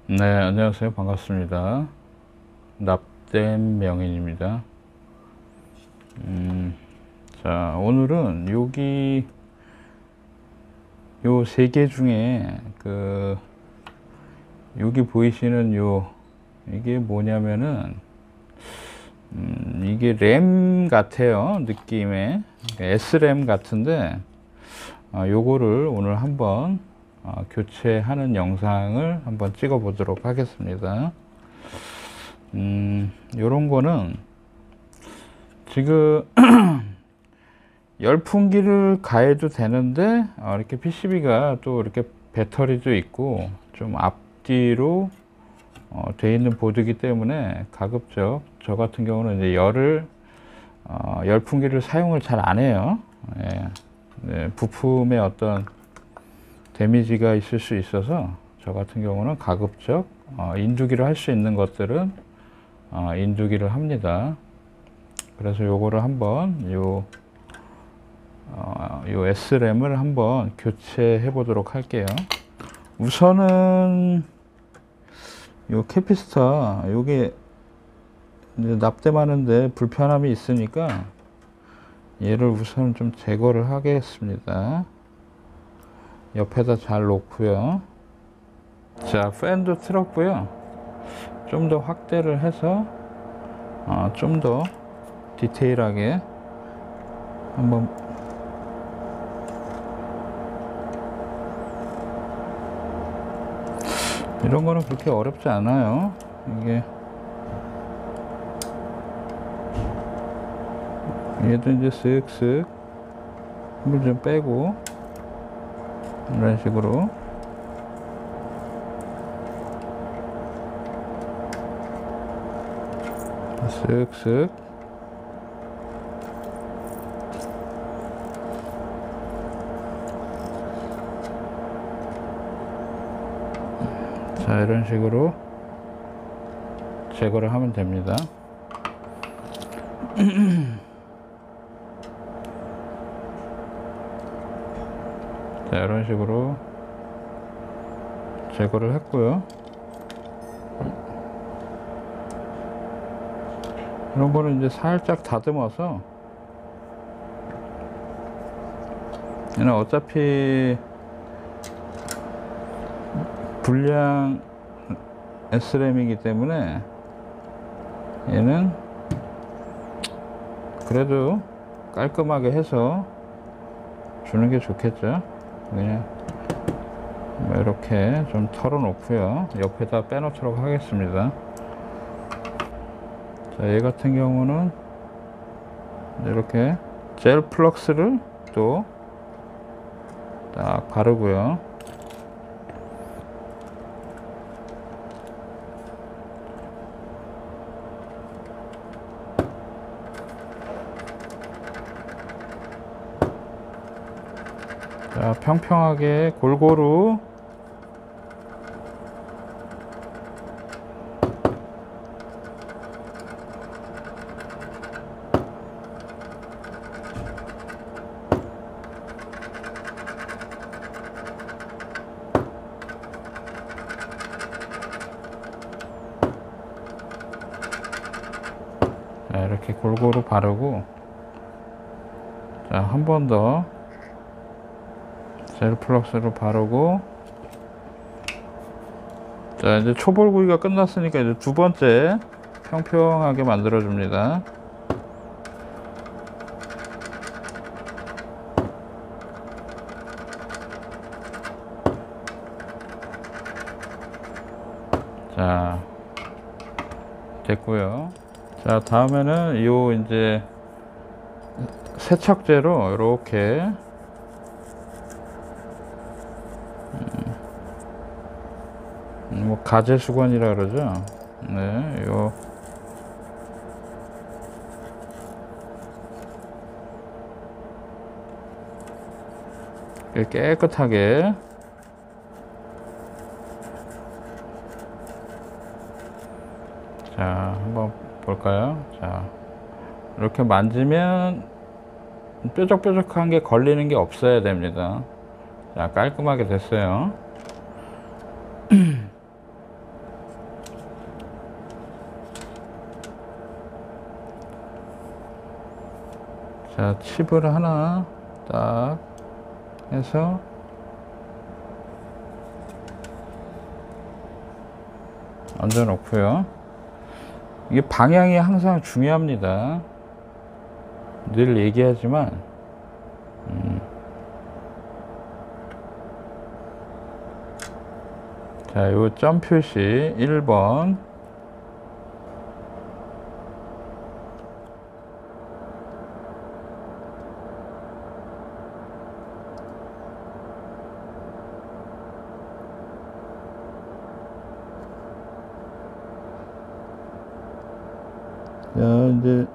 네, 안녕하세요. 반갑습니다. 납땜 명인입니다. 자, 오늘은 요 세 개 중에 여기 보이시는 이게 뭐냐면은, 이게 램 같아요. 느낌에. S램 같은데, 요거를 오늘 한번 교체하는 영상을 한번 찍어 보도록 하겠습니다. 요런 거는 지금 열풍기를 가해도 되는데 이렇게 PCB가 또 이렇게 배터리도 있고 좀 앞뒤로 돼 있는 보드이기 때문에 가급적 저 같은 경우는 이제 열풍기를 사용을 잘 안 해요. 예. 네, 부품에 어떤 데미지가 있을 수 있어서 저 같은 경우는 가급적 인두기를 할 수 있는 것들은 인두기를 합니다. 그래서 요거를 한번 요 S램을 한번 교체해 보도록 할게요. 우선은 요 캐피스터 요게 이제 납땜하는데 불편함이 있으니까 얘를 우선 좀 제거를 하겠습니다. 옆에다 잘 놓고요. 자, 팬도 틀었고요. 좀 더 확대를 해서 좀 더 디테일하게 한번 이런 거는 그렇게 어렵지 않아요. 이게 얘도 이제 쓱쓱 힘을 좀 빼고 이런 식으로 쓱쓱 자, 이런 식으로 제거를 하면 됩니다. 자, 이런 식으로 제거를 했고요. 이런 거는 이제 살짝 다듬어서 얘는 어차피 불량 S램이기 때문에 얘는 그래도 깔끔하게 해서 주는 게 좋겠죠. 그냥 이렇게 좀 털어 놓고요. 옆에다 빼놓도록 하겠습니다. 자, 얘 같은 경우는 이렇게 젤 플럭스를 또 딱 바르고요. 자, 평평하게 골고루 자, 이렇게 골고루 바르고 자, 한 번 더 젤 플럭스로 바르고 자, 이제 초벌구이가 끝났으니까 이제 두 번째 평평하게 만들어 줍니다. 자, 됐고요. 자, 다음에는 요 이제 세척제로 이렇게 뭐 가제 수건이라 그러죠. 네, 요 깨끗하게 자, 한번 볼까요? 자, 이렇게 만지면 뾰족뾰족한 게 걸리는 게 없어야 됩니다. 자, 깔끔하게 됐어요. 자, 칩을 하나 딱 해서 얹어 놓고요. 이게 방향이 항상 중요합니다. 늘 얘기하지만 자, 요 점 표시 1번 자, 이제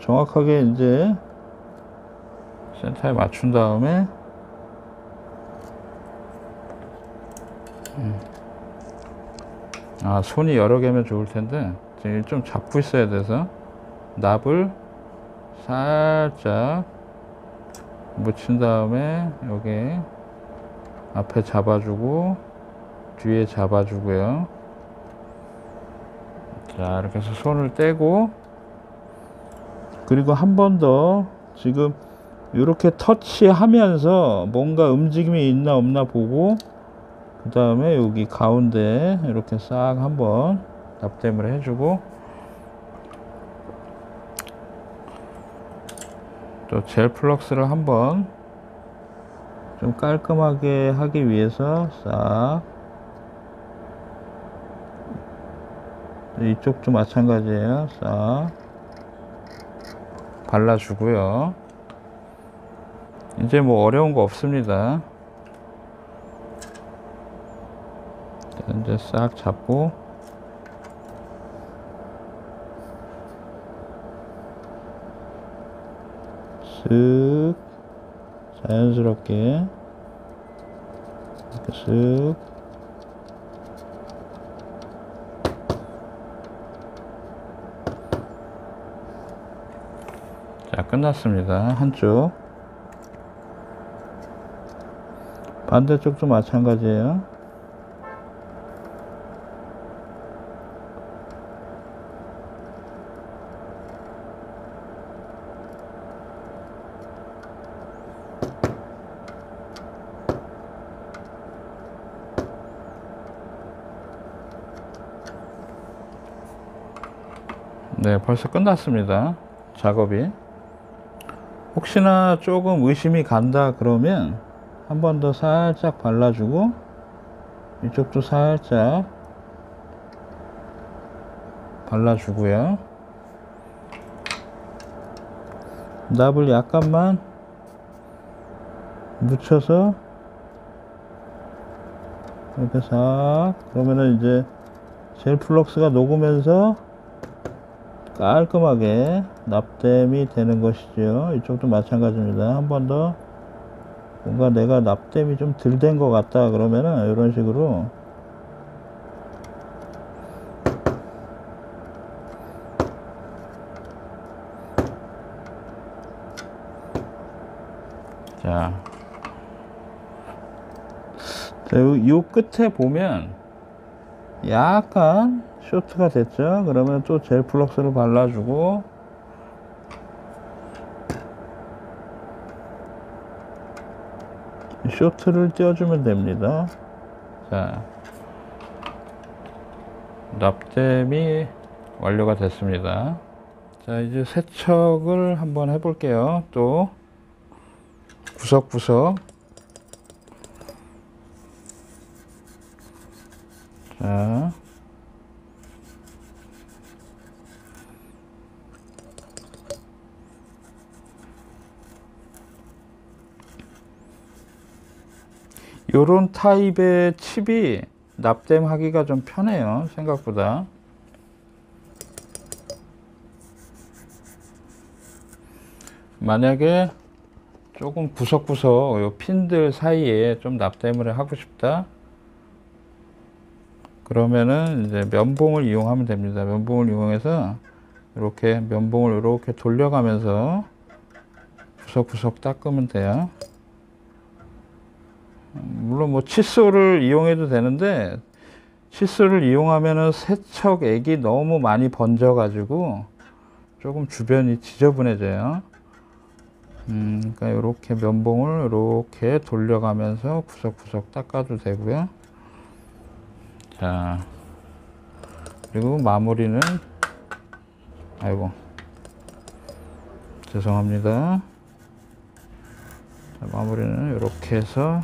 정확하게 이제 센터에 맞춘 다음에 손이 여러 개면 좋을 텐데 지금 좀 잡고 있어야 돼서 납을 살짝 묻힌 다음에 여기 앞에 잡아주고 뒤에 잡아주고요. 자, 이렇게 해서 손을 떼고, 그리고 한 번 더 지금 이렇게 터치하면서 뭔가 움직임이 있나 없나 보고, 그 다음에 여기 가운데 이렇게 싹 한번 납땜을 해주고, 또 젤 플럭스를 한번 좀 깔끔하게 하기 위해서 싹, 이쪽도 마찬가지예요. 싹 발라주고요. 이제 뭐 어려운 거 없습니다. 이제 싹 잡고 쓱 자연스럽게 이렇게 쓱. 자, 끝났습니다. 한쪽. 반대쪽도 마찬가지예요. 네, 벌써 끝났습니다. 작업이. 혹시나 조금 의심이 간다 그러면 한 번 더 살짝 발라주고 이쪽도 살짝 발라주고요. 납을 약간만 묻혀서 이렇게 싹, 그러면은 이제 젤 플럭스가 녹으면서 깔끔하게 납땜이 되는 것이죠. 이쪽도 마찬가지입니다. 한 번 더 뭔가 내가 납땜이 좀 덜 된 것 같다 그러면은 이런 식으로 자, 요 끝에 보면 약간 쇼트가 됐죠. 그러면 또 젤 플럭스를 발라주고 쇼트를 띄워주면 됩니다. 자, 납땜이 완료가 됐습니다. 자, 이제 세척을 한번 해볼게요. 또 구석구석. 자, 요런 타입의 칩이 납땜 하기가 좀 편해요. 생각보다. 만약에 조금 구석구석 요 핀들 사이에 좀 납땜을 하고 싶다 그러면은 이제 면봉을 이용하면 됩니다. 면봉을 이용해서 이렇게 면봉을 이렇게 돌려가면서 구석구석 닦으면 돼요. 물론 뭐 칫솔을 이용해도 되는데 칫솔을 이용하면은 세척액이 너무 많이 번져 가지고 조금 주변이 지저분해져요. 그러니까 이렇게 면봉을 이렇게 돌려가면서 구석구석 닦아도 되고요. 자, 그리고 마무리는, 아이고, 죄송합니다. 자, 마무리는 이렇게 해서,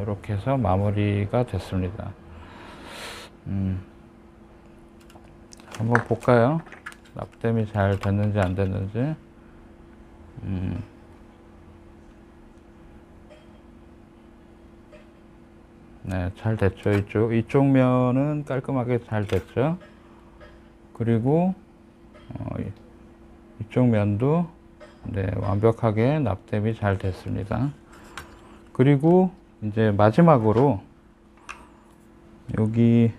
이렇게 해서 마무리가 됐습니다. 한번 볼까요? 납땜이 잘 됐는지 안 됐는지. 네, 잘 됐죠. 이쪽 면은 깔끔하게 잘 됐죠. 그리고 이쪽 면도 네, 완벽하게 납땜이 잘 됐습니다. 그리고 이제 마지막으로 여기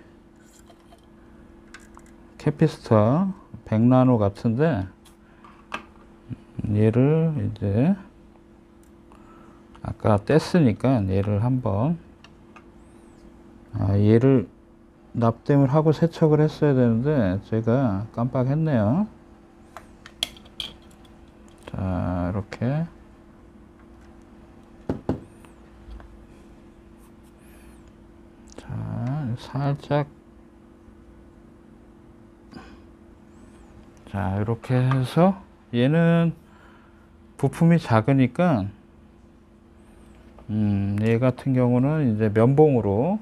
캐피스터 100나노 같은데, 얘를 이제 아까 뗐으니까 얘를 한번, 얘를 납땜을 하고 세척을 했어야 되는데 제가 깜빡했네요. 자, 이렇게 자, 살짝, 자, 이렇게 해서 얘는 부품이 작으니까 얘 같은 경우는 이제 면봉으로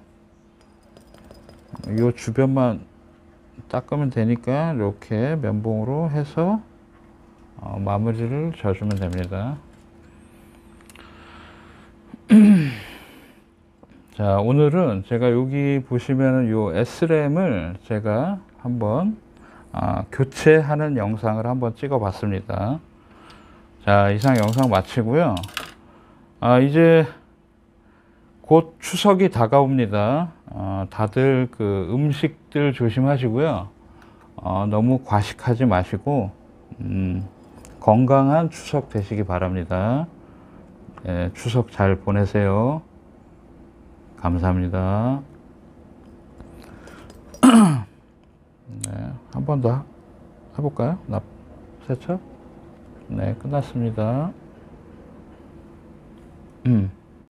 이 주변만 닦으면 되니까 이렇게 면봉으로 해서 마무리를 져주면 됩니다. 자, 오늘은 제가 여기 보시면은 요 S램을 제가 한번 교체하는 영상을 한번 찍어 봤습니다. 자, 이상 영상 마치고요. 이제 곧 추석이 다가옵니다. 다들 그 음식들 조심하시고요. 너무 과식하지 마시고 건강한 추석 되시기 바랍니다. 예, 추석 잘 보내세요. 감사합니다. 네, 한 번 더 해볼까요? 세척? 네, 끝났습니다.